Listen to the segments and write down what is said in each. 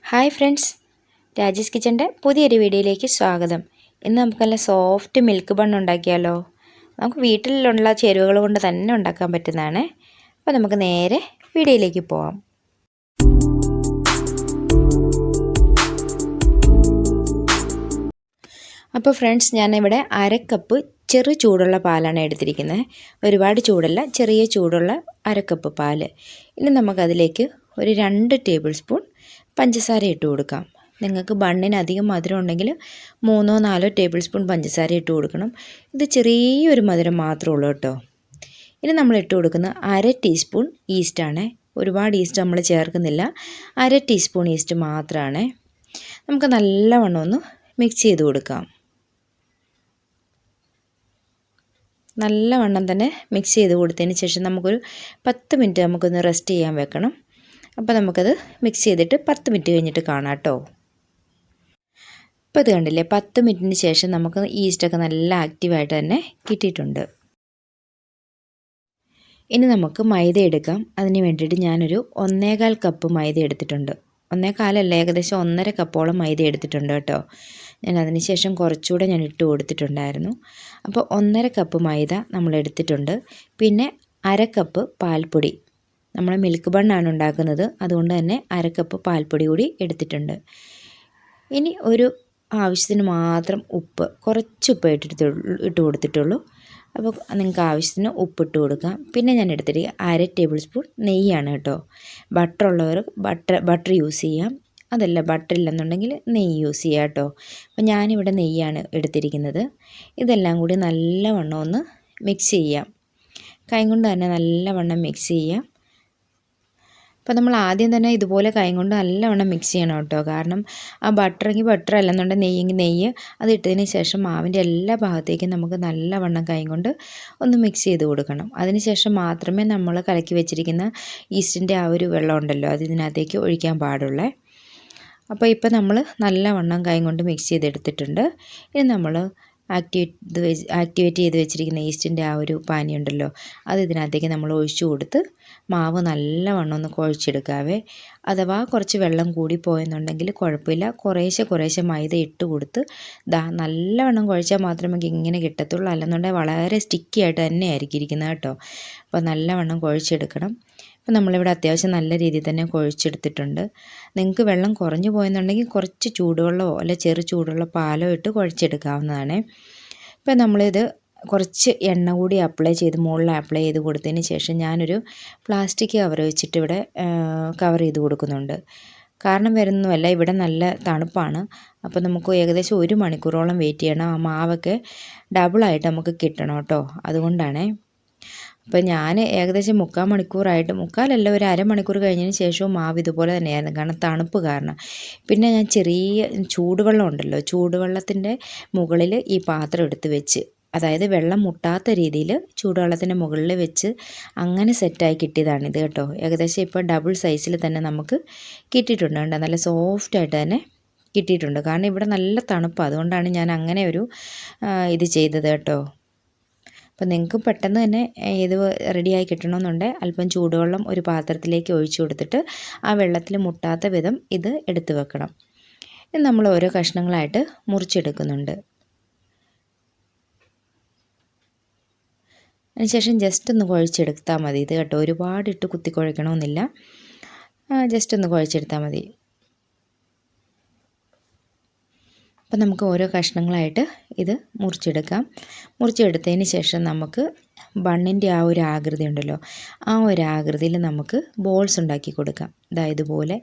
Hi friends, Raji's കിച്ചൻ്റെ പുതിയൊരു വീഡിയോയിലേക്ക് സ്വാഗതം. ഇന്ന് നമുക്ക് നല്ല സോഫ്റ്റ് മിൽക്ക് ബൺ ഉണ്ടാക്കിയാലോ. നമുക്ക് വീട്ടിലുള്ള ചേരുവകൾ കൊണ്ട് തന്നെ ഉണ്ടാക്കാൻ പറ്റുന്നതാണ്. അപ്പോൾ നമുക്ക് നേരെ വീഡിയോയിലേക്ക് പോവാം. അപ്പോൾ ഫ്രണ്ട്സ്, ഞാനിവിടെ അരക്കപ്പ് ചെറു ചൂടുള്ള പാലാണ് എടുത്തിരിക്കുന്നത്. ഒരുപാട് ചൂടല്ല, ചെറിയ ചൂടുള്ള അരക്കപ്പ് പാല്. ഇനി നമുക്കതിലേക്ക് ഒരു 2 ടേബിൾ സ്പൂൺ പഞ്ചസാര ഇട്ട് കൊടുക്കാം. നിങ്ങൾക്ക് ബണ്ണിന് അധികം മധുരം ഉണ്ടെങ്കിൽ 3-4 ടേബിൾ സ്പൂൺ പഞ്ചസാര ഇട്ട് കൊടുക്കണം. ഇത് ചെറിയൊരു മധുരം മാത്രമേ ഉള്ളൂ കേട്ടോ. ഇനി നമ്മൾ ഇട്ട് കൊടുക്കുന്ന 1/2 ടീസ്പൂൺ ഈസ്റ്റാണ്. ഒരുപാട് ഈസ്റ്റ് നമ്മൾ ചേർക്കുന്നില്ല, 1/2 ടീസ്പൂൺ ഈസ്റ്റ് മാത്രമാണ്. നമുക്ക് നല്ലവണ്ണം ഒന്ന് മിക്സ് ചെയ്ത് കൊടുക്കാം. നല്ലവണ്ണം തന്നെ മിക്സ് ചെയ്ത് കൊടുത്തതിന് ശേഷം നമുക്കൊരു 10 മിനിറ്റ് നമുക്കൊന്ന് റെസ്റ്റ് ചെയ്യാൻ വെക്കണം. അപ്പോൾ നമുക്കത് മിക്സ് ചെയ്തിട്ട് 10 മിനിറ്റ് കഴിഞ്ഞിട്ട് കാണാം കേട്ടോ. ഇപ്പോൾ ഇത് കണ്ടില്ലേ, 10 മിനിറ്റിന് ശേഷം നമുക്ക് ഈസ്റ്റൊക്കെ നല്ല ആക്റ്റീവായിട്ട് തന്നെ കിട്ടിയിട്ടുണ്ട്. ഇനി നമുക്ക് മൈദ എടുക്കാം. അതിന് വേണ്ടിയിട്ട് ഞാനൊരു 1/4 കപ്പ് മൈദ എടുത്തിട്ടുണ്ട്. 1/4 ഏകദേശം 1.5 കപ്പോളം മൈദ എടുത്തിട്ടുണ്ട് കേട്ടോ. ഞാൻ അതിന് ശേഷം കുറച്ചുകൂടെ ഞാൻ ഇട്ട് കൊടുത്തിട്ടുണ്ടായിരുന്നു. അപ്പോൾ 1.5 കപ്പ് മൈദ നമ്മൾ എടുത്തിട്ടുണ്ട്. പിന്നെ 1/2 കപ്പ് പാൽപ്പൊടി. നമ്മൾ മിൽക്ക് ബണ്ണാണ് ഉണ്ടാക്കുന്നത്, അതുകൊണ്ട് തന്നെ 1/2 കപ്പ് പാൽപ്പൊടി കൂടി എടുത്തിട്ടുണ്ട്. ഇനി ഒരു ആവശ്യത്തിന് മാത്രം ഉപ്പ്, കുറച്ച് ഉപ്പ് ഇട്ട് കൊടുത്തിട്ടുള്ളൂ. അപ്പോൾ നിങ്ങൾക്ക് ആവശ്യത്തിന് ഉപ്പിട്ട് കൊടുക്കാം. പിന്നെ ഞാൻ എടുത്തിട്ട് 1/2 ടേബിൾ സ്പൂൺ നെയ്യാണ് കേട്ടോ. ബട്ടർ ഉള്ളവർ ബട്ടർ യൂസ് ചെയ്യാം, അതല്ല ബട്ടർ ഇല്ലെന്നുണ്ടെങ്കിൽ നെയ്യ് യൂസ് ചെയ്യാം കേട്ടോ. അപ്പോൾ ഞാനിവിടെ നെയ്യാണ് എടുത്തിരിക്കുന്നത്. ഇതെല്ലാം കൂടി നല്ലവണ്ണം ഒന്ന് മിക്സ് ചെയ്യാം. കൈ കൊണ്ട് തന്നെ നല്ലവണ്ണം മിക്സ് ചെയ്യാം. അപ്പോൾ നമ്മൾ ആദ്യം തന്നെ ഇതുപോലെ കൈ കൊണ്ട് നല്ലവണ്ണം മിക്സ് ചെയ്യണം കേട്ടോ. കാരണം ആ ബട്ടറെങ്കിൽ ബട്ടർ അല്ലെന്നുണ്ടെങ്കിൽ നെയ്യെങ്കിൽ നെയ്യ്, അത് ഇട്ടതിന് ശേഷം മാവിൻ്റെ എല്ലാ ഭാഗത്തേക്കും നമുക്ക് നല്ലവണ്ണം കൈ കൊണ്ട് ഒന്ന് മിക്സ് ചെയ്ത് കൊടുക്കണം. അതിന് ശേഷം മാത്രമേ നമ്മൾ കലക്കി വെച്ചിരിക്കുന്ന ഈസ്റ്റിൻ്റെ ആ ഒരു വെള്ളം ഉണ്ടല്ലോ, അത് ഇതിനകത്തേക്ക് ഒഴിക്കാൻ പാടുള്ളൂ. അപ്പോൾ ഇപ്പോൾ നമ്മൾ നല്ലവണ്ണം കൈ കൊണ്ട് മിക്സ് ചെയ്തെടുത്തിട്ടുണ്ട്. ഇനി നമ്മൾ ആക്ടിവേറ്റ് ചെയ്ത് വെച്ചിരിക്കുന്ന ഈസ്റ്റിൻ്റെ ആ ഒരു പാനി ഉണ്ടല്ലോ, അത് ഇതിനകത്തേക്ക് നമ്മൾ ഒഴിച്ചു കൊടുത്ത് മാവ് നല്ലവണ്ണം ഒന്ന് കുഴച്ചെടുക്കാവേ. അഥവാ കുറച്ച് വെള്ളം കൂടി പോയെന്നുണ്ടെങ്കിൽ കുഴപ്പമില്ല, കുറേശ്ശെ മൈദ ഇട്ട് കൊടുത്ത് നല്ലവണ്ണം കുഴച്ചാൽ മാത്രമേ ഇങ്ങനെ കിട്ടത്തുള്ളൂ. അല്ലെന്നുണ്ടെങ്കിൽ വളരെ സ്റ്റിക്കി ആയിട്ട് തന്നെ ആയിരിക്കും ഇരിക്കുന്നത് കേട്ടോ. അപ്പോൾ നല്ലവണ്ണം കുഴച്ചെടുക്കണം. അപ്പോൾ നമ്മളിവിടെ അത്യാവശ്യം നല്ല രീതിയിൽ തന്നെ കുഴച്ചെടുത്തിട്ടുണ്ട്. നിങ്ങൾക്ക് വെള്ളം കുറഞ്ഞു പോയെന്നുണ്ടെങ്കിൽ കുറച്ച് ചൂടുവെള്ളമോ അല്ല ചെറു ചൂടുള്ള പാലോ ഇട്ട് കുഴച്ചെടുക്കാവുന്നതാണ്. ഇപ്പോൾ നമ്മളിത് കുറച്ച് എണ്ണ കൂടി മുകളിൽ അപ്ലൈ ചെയ്ത് കൊടുത്തതിന് ശേഷം ഞാനൊരു പ്ലാസ്റ്റിക് കവർ വെച്ചിട്ട് ഇവിടെ കവർ ചെയ്ത് കൊടുക്കുന്നുണ്ട്. കാരണം വരുന്നതല്ല, ഇവിടെ നല്ല തണുപ്പാണ്. അപ്പോൾ നമുക്ക് ഏകദേശം 1 മണിക്കൂറോളം വെയിറ്റ് ചെയ്യണം. ആ മാവൊക്കെ ഡബിളായിട്ട് നമുക്ക് കിട്ടണം കേട്ടോ, അതുകൊണ്ടാണേ. അപ്പോൾ ഞാൻ ഏകദേശം 3/4 മണിക്കൂറായിട്ട്, 3/4 ഒരു അരമണിക്കൂർ കഴിഞ്ഞതിന് ശേഷവും മാവ് ഇതുപോലെ തന്നെയായിരുന്നു, കാരണം തണുപ്പ് കാരണം. പിന്നെ ഞാൻ ചെറിയ ചൂടുവെള്ളം ഉണ്ടല്ലോ, ചൂടുവെള്ളത്തിൻ്റെ മുകളിൽ ഈ പാത്രം എടുത്ത് വെച്ച്, അതായത് വെള്ളം മുട്ടാത്ത രീതിയിൽ ചൂടുവെള്ളത്തിൻ്റെ മുകളിൽ വെച്ച് അങ്ങനെ സെറ്റായി കിട്ടിയതാണിത് കേട്ടോ. ഏകദേശം ഇപ്പോൾ ഡബിൾ സൈസിൽ തന്നെ നമുക്ക് കിട്ടിയിട്ടുണ്ട് കേട്ടോ. നല്ല സോഫ്റ്റായിട്ട് തന്നെ കിട്ടിയിട്ടുണ്ട്. കാരണം ഇവിടെ നല്ല തണുപ്പ്, അതുകൊണ്ടാണ് ഞാൻ അങ്ങനെ ഒരു ഇത് ചെയ്തത് കേട്ടോ. അപ്പോൾ നിങ്ങൾക്ക് പെട്ടെന്ന് തന്നെ ഇത് റെഡിയായി കിട്ടണമെന്നുണ്ടെങ്കിൽ അല്പം ചൂടുവെള്ളം ഒരു പാത്രത്തിലേക്ക് ഒഴിച്ചു കൊടുത്തിട്ട് ആ വെള്ളത്തിൽ മുട്ടാത്ത വിധം ഇത് എടുത്ത് വെക്കണം. ഇത് നമ്മൾ ഓരോ കഷ്ണങ്ങളായിട്ട് മുറിച്ചെടുക്കുന്നുണ്ട്. അതിനുശേഷം ജസ്റ്റ് ഒന്ന് കുഴച്ചെടുത്താൽ മതി ഇത് കേട്ടോ. ഒരുപാട് ഇട്ട് കുത്തി കുഴക്കണമെന്നില്ല, ജസ്റ്റ് ഒന്ന് കുഴച്ചെടുത്താൽ മതി. അപ്പോൾ നമുക്ക് ഓരോ കഷ്ണങ്ങളായിട്ട് ഇത് മുറിച്ചെടുത്തതിന് ശേഷം നമുക്ക് ബണ്ണിൻ്റെ ആ ഒരു ആകൃതി ഉണ്ടല്ലോ, ആ ഒരു ആകൃതിയിൽ നമുക്ക് ബോൾസ് ഉണ്ടാക്കി കൊടുക്കാം. ഇതുപോലെ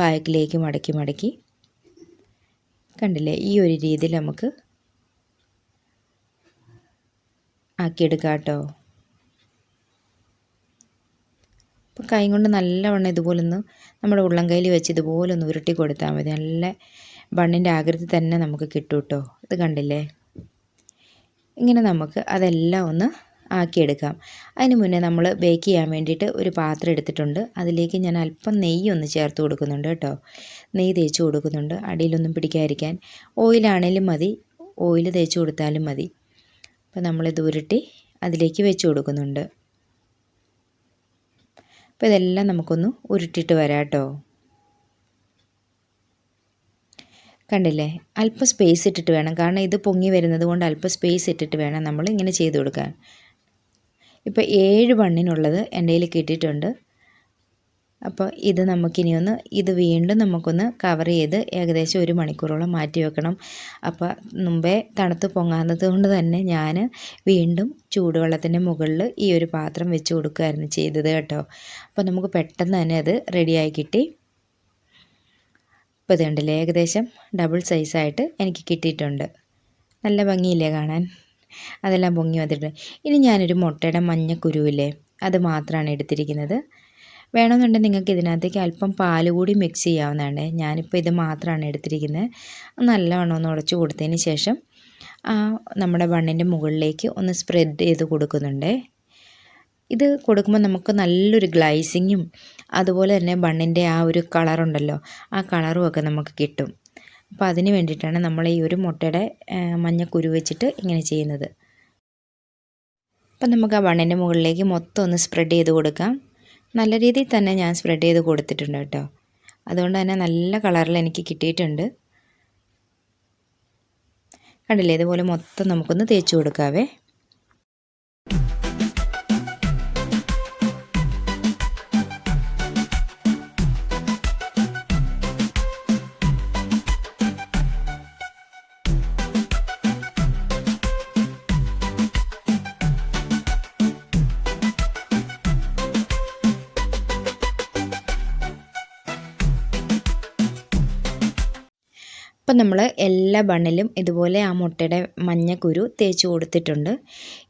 ബാക്കിലേക്ക് മടക്കി കണ്ടില്ലേ, ഈ ഒരു രീതിയിൽ നമുക്ക് ആക്കിയെടുക്കാം കേട്ടോ. അപ്പോൾ കൈ കൊണ്ട് നല്ലവണ്ണം ഇതുപോലൊന്ന് നമ്മുടെ ഉള്ളം കയ്യിൽ വെച്ച് ഇതുപോലൊന്ന് ഉരുട്ടി കൊടുത്താൽ മതി. നല്ല ബണ്ണിൻ്റെ ആകൃതി തന്നെ നമുക്ക് കിട്ടും കേട്ടോ. ഇത് കണ്ടില്ലേ, ഇങ്ങനെ നമുക്ക് അതെല്ലാം ഒന്ന് ആക്കിയെടുക്കാം. അതിന് മുന്നേ നമ്മൾ ബേക്ക് ചെയ്യാൻ വേണ്ടിയിട്ട് ഒരു പാത്രം എടുത്തിട്ടുണ്ട്. അതിലേക്ക് ഞാൻ അല്പം നെയ്യ് ഒന്ന് ചേർത്ത് കൊടുക്കുന്നുണ്ട് കേട്ടോ. നെയ്യ് തേച്ച് കൊടുക്കുന്നുണ്ട്, അടിയിലൊന്നും പിടിക്കാതിരിക്കാൻ. ഓയിലാണേലും മതി, ഓയിൽ തേച്ച് കൊടുത്താലും മതി. അപ്പോൾ നമ്മളിത് ഉരുട്ടി അതിലേക്ക് വെച്ച് കൊടുക്കുന്നുണ്ട്. അപ്പോൾ ഇതെല്ലാം നമുക്കൊന്ന് ഉരുട്ടിയിട്ട് വരാം കേട്ടോ. കണ്ടില്ലേ? അല്പം സ്പേസ് ഇട്ടിട്ട് വേണം, കാരണം ഇത് പൊങ്ങി വരുന്നത് കൊണ്ട് അല്പം സ്പേസ് ഇട്ടിട്ട് വേണം നമ്മൾ ഇങ്ങനെ ചെയ്ത് കൊടുക്കാൻ. ഇപ്പോൾ 7 ബണ്ണിനുള്ളത് എൻ്റെ കയ്യിൽ കിട്ടിയിട്ടുണ്ട്. അപ്പോൾ ഇത് നമുക്കിനി ഇത് വീണ്ടും നമുക്കൊന്ന് കവർ ചെയ്ത് ഏകദേശം 1 മണിക്കൂറോളം മാറ്റി വെക്കണം. അപ്പോൾ മുമ്പേ തണുത്ത് പൊങ്ങാത്തത് കൊണ്ട് തന്നെ ഞാൻ വീണ്ടും ചൂടുവെള്ളത്തിൻ്റെ മുകളിൽ ഈ ഒരു പാത്രം വെച്ച് കൊടുക്കുകയായിരുന്നു ചെയ്തത് കേട്ടോ. അപ്പോൾ നമുക്ക് പെട്ടെന്ന് തന്നെ അത് റെഡിയായി കിട്ടി. ഇപ്പോൾ ഇത് കണ്ടില്ലേ, ഏകദേശം ഡബിൾ സൈസായിട്ട് എനിക്ക് കിട്ടിയിട്ടുണ്ട്. നല്ല ഭംഗിയില്ലേ കാണാൻ? അതെല്ലാം പൊങ്ങി വന്നിട്ടുണ്ട്. ഇനി ഞാനൊരു മുട്ടയുടെ മഞ്ഞക്കുരുവില്ലേ, അത് മാത്രമാണ് എടുത്തിരിക്കുന്നത്. വേണമെന്നുണ്ടെങ്കിൽ നിങ്ങൾക്ക് ഇതിനകത്തേക്ക് അല്പം പാൽ കൂടി മിക്സ് ചെയ്യാവുന്നതാണ്. ഞാനിപ്പോൾ ഇത് മാത്രമാണ് എടുത്തിരിക്കുന്നത്. നല്ലവണ്ണം ഒന്ന് ഉടച്ചു കൊടുത്തതിന് ശേഷം നമ്മുടെ ബണ്ണിൻ്റെ മുകളിലേക്ക് ഒന്ന് സ്പ്രെഡ് ചെയ്ത് കൊടുക്കുന്നുണ്ട്. ഇത് കൊടുക്കുമ്പോൾ നമുക്ക് നല്ലൊരു ഗ്ലൈസിങ്ങും അതുപോലെ തന്നെ ബണ്ണിൻ്റെ ആ ഒരു കളറുണ്ടല്ലോ, ആ കളറും ഒക്കെ നമുക്ക് കിട്ടും. അപ്പോൾ അതിന് വേണ്ടിയിട്ടാണ് നമ്മൾ ഈ ഒരു മുട്ടയുടെ മഞ്ഞക്കുരു വെച്ചിട്ട് ഇങ്ങനെ ചെയ്യുന്നത്. അപ്പം നമുക്ക് ആ ബണ്ണിൻ്റെ മുകളിലേക്ക് മൊത്തം ഒന്ന് സ്പ്രെഡ് ചെയ്ത് കൊടുക്കാം. നല്ല രീതിയിൽ തന്നെ ഞാൻ സ്പ്രെഡ് ചെയ്ത് കൊടുത്തിട്ടുണ്ട് കേട്ടോ. അതുകൊണ്ട് തന്നെ നല്ല കളറിൽ എനിക്ക് കിട്ടിയിട്ടുണ്ട്. കണ്ടില്ലേ, ഇതുപോലെ മൊത്തം നമുക്കൊന്ന് തേച്ച് കൊടുക്കാവേ. അപ്പം നമ്മൾ എല്ലാ ബണ്ണിലും ഇതുപോലെ ആ മുട്ടയുടെ മഞ്ഞക്കുരു തേച്ച് കൊടുത്തിട്ടുണ്ട്.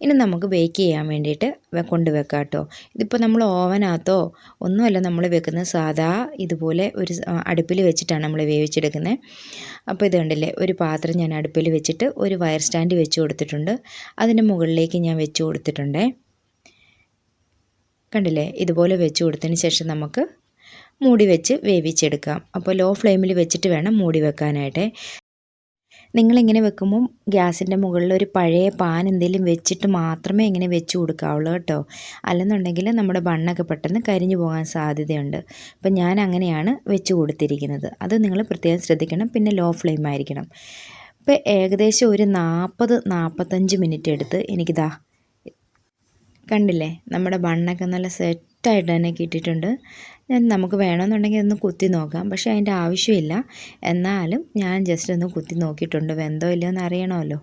ഇനി നമുക്ക് ബേക്ക് ചെയ്യാൻ വേണ്ടിയിട്ട് കൊണ്ടുവെക്കാം കേട്ടോ. ഇതിപ്പോൾ നമ്മൾ ഓവനകത്തോ ഒന്നുമല്ല നമ്മൾ വെക്കുന്നത്, സാധാ ഇതുപോലെ ഒരു അടുപ്പിൽ വെച്ചിട്ടാണ് നമ്മൾ വേവിച്ചെടുക്കുന്നത്. അപ്പോൾ ഇത് കണ്ടില്ലേ, ഒരു പാത്രം ഞാൻ അടുപ്പിൽ വെച്ചിട്ട് ഒരു വയർ സ്റ്റാൻഡ് വെച്ച് കൊടുത്തിട്ടുണ്ട്. അതിൻ്റെ മുകളിലേക്ക് ഞാൻ വെച്ച് കൊടുത്തിട്ടുണ്ട്. കണ്ടില്ലേ, ഇതുപോലെ വെച്ച് കൊടുത്തതിന് ശേഷം നമുക്ക് മൂടി വെച്ച് വേവിച്ചെടുക്കാം. അപ്പോൾ ലോ ഫ്ലെയിമിൽ വെച്ചിട്ട് വേണം മൂടി വെക്കാനായിട്ട്. നിങ്ങളിങ്ങനെ വെക്കുമ്പം ഗ്യാസിൻ്റെ മുകളിൽ ഒരു പഴയ പാൻ എന്തെങ്കിലും വെച്ചിട്ട് മാത്രമേ ഇങ്ങനെ വെച്ച് കൊടുക്കാവുള്ളൂ കേട്ടോ. അല്ലെന്നുണ്ടെങ്കിൽ നമ്മുടെ ബണ്ണൊക്കെ പെട്ടെന്ന് കരിഞ്ഞു പോകാൻ സാധ്യതയുണ്ട്. അപ്പം ഞാൻ അങ്ങനെയാണ് വെച്ച് കൊടുത്തിരിക്കുന്നത്. അത് നിങ്ങൾ പ്രത്യേകം ശ്രദ്ധിക്കണം. പിന്നെ ലോ ഫ്ലെയിം ആയിരിക്കണം. ഇപ്പോൾ ഏകദേശം ഒരു 40-45 മിനിറ്റ് എടുത്ത് എനിക്കിതാ കണ്ടില്ലേ, നമ്മുടെ ബണ്ണൊക്കെ നല്ല സെറ്റായിട്ട് തന്നെ കിട്ടിയിട്ടുണ്ട്. നമുക്ക് വേണമെന്നുണ്ടെങ്കിൽ ഒന്ന് കുത്തി നോക്കാം, പക്ഷേ അതിൻ്റെ ആവശ്യമില്ല. എന്നാലും ഞാൻ ജസ്റ്റ് ഒന്ന് കുത്തി നോക്കിയിട്ടുണ്ട്, വെന്തോ ഇല്ലയോ എന്ന് അറിയണമല്ലോ.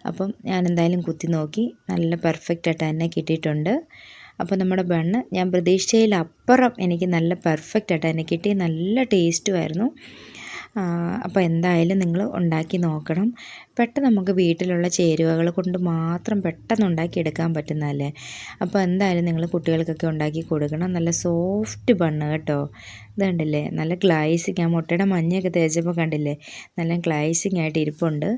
അപ്പം ഞാൻ എന്തായാലും കുത്തി നോക്കി, നല്ല പെർഫെക്റ്റായിട്ട് തന്നെ കിട്ടിയിട്ടുണ്ട്. അപ്പോൾ നമ്മുടെ ബണ്ണ് ഞാൻ പ്രതീക്ഷിച്ചതിലപ്പുറം എനിക്ക് നല്ല പെർഫെക്റ്റായിട്ട് തന്നെ കിട്ടി. നല്ല ടേസ്റ്റുമായിരുന്നു. അപ്പോൾ എന്തായാലും നിങ്ങൾ ഉണ്ടാക്കി നോക്കണം. പെട്ടെന്ന് നമുക്ക് വീട്ടിലുള്ള ചേരുവകൾ കൊണ്ട് മാത്രം പെട്ടെന്ന് ഉണ്ടാക്കിയെടുക്കാൻ പറ്റുന്നതല്ലേ. അപ്പോൾ എന്തായാലും നിങ്ങൾ കുട്ടികൾക്കൊക്കെ ഉണ്ടാക്കി കൊടുക്കണം. നല്ല സോഫ്റ്റ് ബണ്ണ് കേട്ടോ. ഇത് കണ്ടില്ലേ, നല്ല ഗ്ലൈസിങ്. ആ മുട്ടയുടെ മഞ്ഞയൊക്കെ തേച്ചപ്പോൾ കണ്ടില്ലേ, നല്ല ഗ്ലൈസിങ് ആയിട്ട് ഇരിപ്പുണ്ട്.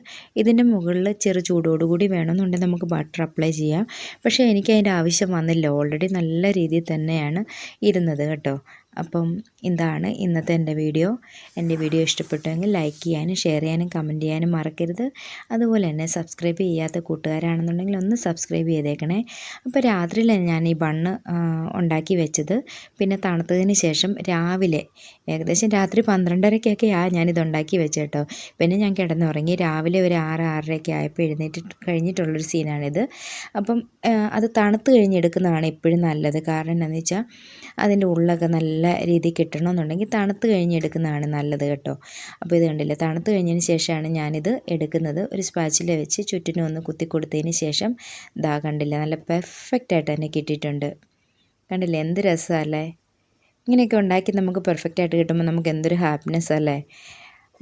ഇതിൻ്റെ മുകളിൽ ചെറു ചൂടോടുകൂടി വേണമെന്നുണ്ടെങ്കിൽ നമുക്ക് ബട്ടർ അപ്ലൈ ചെയ്യാം. പക്ഷേ എനിക്ക് അതിൻ്റെ ആവശ്യം വന്നില്ല. ഓൾറെഡി നല്ല രീതിയിൽ തന്നെയാണ് ഇരുന്നത് കേട്ടോ. അപ്പം ഇതാണ് ഇന്നത്തെ എൻ്റെ വീഡിയോ. എൻ്റെ വീഡിയോ ഇഷ്ടപ്പെട്ടുവെങ്കിൽ ലൈക്ക് ചെയ്യാനും ഷെയർ ചെയ്യാനും കമൻറ്റ് ചെയ്യാനും മറക്കരുത്. അതുപോലെ തന്നെ സബ്സ്ക്രൈബ് ചെയ്യാത്ത കൂട്ടുകാരാണെന്നുണ്ടെങ്കിൽ ഒന്ന് സബ്സ്ക്രൈബ് ചെയ്തേക്കണേ. അപ്പോൾ രാത്രിയിലാണ് ഞാൻ ഈ ബണ്ണ് ഉണ്ടാക്കി വെച്ചത്. പിന്നെ തണുത്തതിന് ശേഷം രാവിലെ ഏകദേശം രാത്രി 12:30-ഒക്കെയാണ് ഞാനിത് ഉണ്ടാക്കി വെച്ചത് കേട്ടോ. പിന്നെ ഞാൻ കിടന്നുറങ്ങി. രാവിലെ ഒരു 6-6:30 ആയപ്പോൾ എഴുന്നേറ്റ് കഴിഞ്ഞിട്ടുള്ളൊരു സീനാണിത്. അപ്പം അത് തണുത്ത് കഴിഞ്ഞെടുക്കുന്നതാണ് എപ്പോഴും നല്ലത്. കാരണം എന്താണെന്ന് വെച്ചാൽ അതിൻ്റെ ഉള്ളൊക്കെ നല്ല രീതിയിൽ കിട്ടണമെന്നുണ്ടെങ്കിൽ തണുത്ത് കഴിഞ്ഞെടുക്കുന്നതാണ് നല്ലത് കേട്ടോ. അപ്പോൾ ഇത് കണ്ടില്ലേ, തണുത്ത് കഴിഞ്ഞതിന് ശേഷമാണ് ഞാനിത് എടുക്കുന്നത്. ഒരു സ്പാച്ചില വെച്ച് ചുറ്റിനും ഒന്ന് കുത്തി കൊടുത്തതിന് ശേഷം ഇതാ കണ്ടില്ല, നല്ല പെർഫെക്റ്റായിട്ട് തന്നെ കിട്ടിയിട്ടുണ്ട്. കണ്ടില്ലേ, എന്ത് രസമല്ലേ. ഇങ്ങനെയൊക്കെ ഉണ്ടാക്കി നമുക്ക് പെർഫെക്റ്റായിട്ട് കിട്ടുമ്പോൾ നമുക്ക് എന്തൊരു ഹാപ്പിനെസ് അല്ലേ.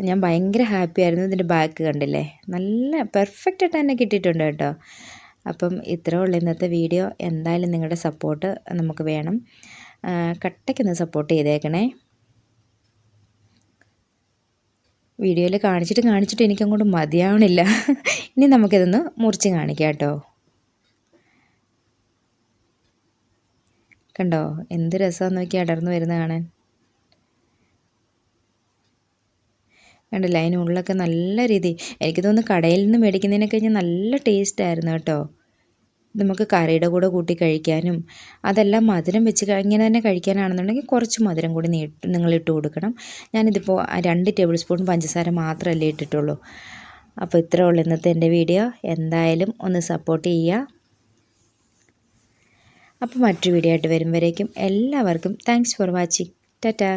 ഞാൻ ഭയങ്കര ഹാപ്പി ആയിരുന്നു. ഇതിൻ്റെ ബാക്ക് കണ്ടില്ലേ, നല്ല പെർഫെക്റ്റായിട്ട് തന്നെ കിട്ടിയിട്ടുണ്ട് കേട്ടോ. അപ്പം ഇത്രേ ഉള്ളൂ ഇന്നത്തെ വീഡിയോ. എന്തായാലും നിങ്ങളുടെ സപ്പോർട്ട് നമുക്ക് വേണം. കട്ടയ്ക്കൊന്ന് സപ്പോർട്ട് ചെയ്തേക്കണേ. വീഡിയോയിൽ കാണിച്ചിട്ട് എനിക്കങ്ങോട്ട് മതിയാവണില്ല. ഇനി നമുക്കിതൊന്ന് മുറിച്ച് കാണിക്കാം കേട്ടോ. കണ്ടോ, എന്ത് രസമാണെന്ന് നോക്കി അടർന്നു വരുന്ന കാണാൻ. കണ്ടില്ല, അതിനുള്ളൊക്കെ നല്ല രീതി. എനിക്ക് തോന്നുന്നു കടയിൽ നിന്ന് മേടിക്കുന്നതിനെ കഴിഞ്ഞാൽ നല്ല ടേസ്റ്റ് ആയിരുന്നു കേട്ടോ. നമുക്ക് കറിയുടെ കൂടെ കൂട്ടി കഴിക്കാനും അതെല്ലാം മധുരം വെച്ച് ഇങ്ങനെ തന്നെ കഴിക്കാനാണെന്നുണ്ടെങ്കിൽ കുറച്ച് മധുരം കൂടി നിങ്ങൾ ഇട്ട് കൊടുക്കണം. ഞാനിതിപ്പോൾ 2 ടേബിൾ സ്പൂൺ പഞ്ചസാര മാത്രമല്ലേ ഇട്ടിട്ടുള്ളൂ. അപ്പോൾ ഇത്രേ ഉള്ളൂ ഇന്നത്തെ എൻ്റെ വീഡിയോ. എന്തായാലും ഒന്ന് സപ്പോർട്ട് ചെയ്യുക. അപ്പോൾ മറ്റൊരു വീഡിയോ ആയിട്ട് വരുമ്പോഴേക്കും എല്ലാവർക്കും താങ്ക്സ് ഫോർ വാച്ചിങ്. ടാറ്റാ.